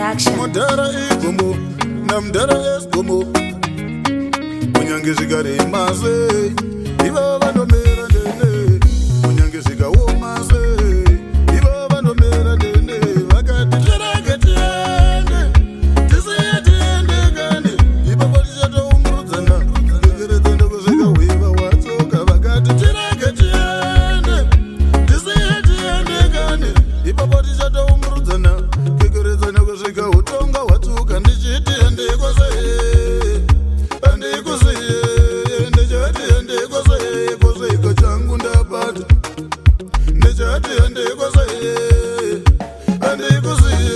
production. Mudara igumu, namdara esgumu. Munyange zigare maze, iba vanomera nene. Munyange zigawo maze, iba vanomera nene. Vakati tirage tiende, tisiye tiende gane. Iba polisa toumrudzana, ngegeredzana kusvika wiva watsoka. Vakati tirage tiende, tisiye tiende gane. Iba polisa toumrudzana, ngegeredzana kusvika utonga watsuka. Ndichiti handikosehe, handikosehe, ndichati handikosehe, koseka changu ndapata. Ndichati handikosehe, handikosehe,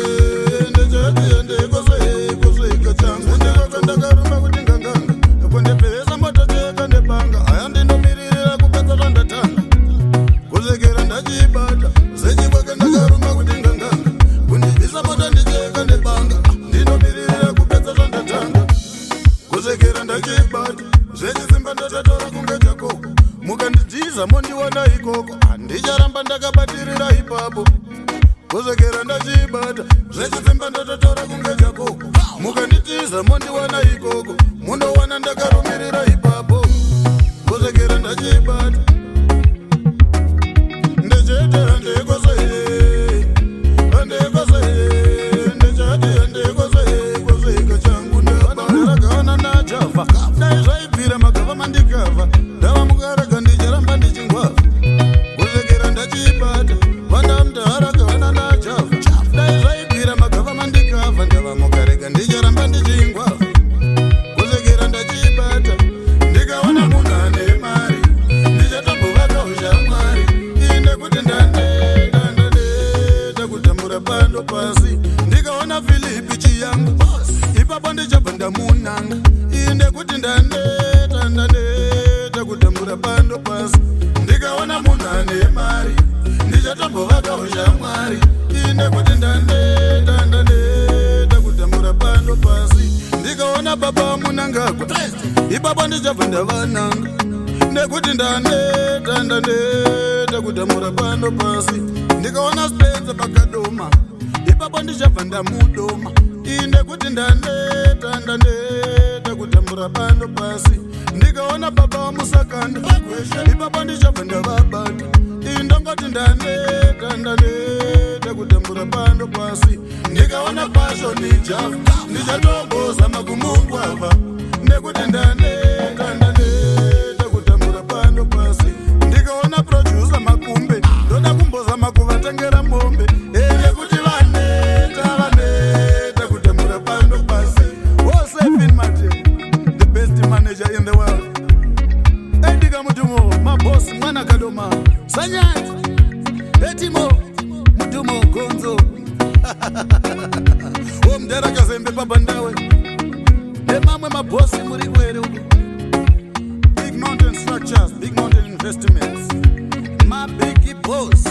ndichati handikosehe, koseka changu ndapata. Ndakarumba kuti nganganga, apo ndepesa mototeka ndepanga. Aya ndinomirira kupedza zvandatanga, kusekera ndachibata. Zechibweke ndakarumba kuti nganganga, kundibvisa mota ndicheka ndepanga. Ndinomirira kupedza zvandatanga, kusekera ndachibata. Zvechisimba ndatatora kunge chako, mukandidziza mondiwana ikoko. Handicharamba ndakabatirira ipapo, kusekera ndachibata. Zvechisimba ndatatora kunge chako, mukandidziza mondiwana ikoko. Munowana ndakarumirira ipapo, kusekera ndachibata. Ndechete handikosehe, handikosehe, ndechati handikosehe, koseka changu ndapata. Ndakana najavha, dai zvaibvira magava mandikavha. Ndava mukarega ndicharamba ndichingwavha, kusekera ndachibata. Vana mudharaga vana najavha, dai zvaibvira magava mandikavha. Ndava mukarega ndicharamba ndichingwavha, kusekera ndachibata. Ndikaona munhu ane mari, ndichatobovaka ushamwari. Inde kuti ndandeda kutambura pano pasi. Ndikaona Filipi chiyangu, ipapo ndichabva ndamunanga. Inde kuti ndandeda kutambura pano pasi. Ndikaona munhu ane mari, ndichatobovaka ushamwari. Inde kuti ndandeda kutambura pano pasi. Ndikaona baba munangagwa, ipapo ndichabva ndavananga. Nekuti ndandeda kutambura pano pasi. Ndikaona Spencer pakadoma, ipapo ndichabva ndamudoma. Inde kuti ndandeda kutambura pano pasi. Ndikaona baba vamusakanda, ipapo ndichabva ndavabata. Indongoti ndandeda kutambura pano pasi. Ndikaona Pashoni Java, ndichatobozama kumungwavha. Nekuti ndandeda kutambura pano pasi. Ndikaona producer Makumbe, ndoda kumbozama kuvatengera mombe. Nekuti vaneta kutambura pano pasi. Josephine Mate, the best manager in the world. Edgar Mutumo, my boss, Mwana Kadoma. Sanyani, Etimo, Mutumo, Gonzo. Omdera Kazembe Babandawe. Emamwe my boss, Murikwere. Big Mountain Structures, Big Mountain Investments. My big boss.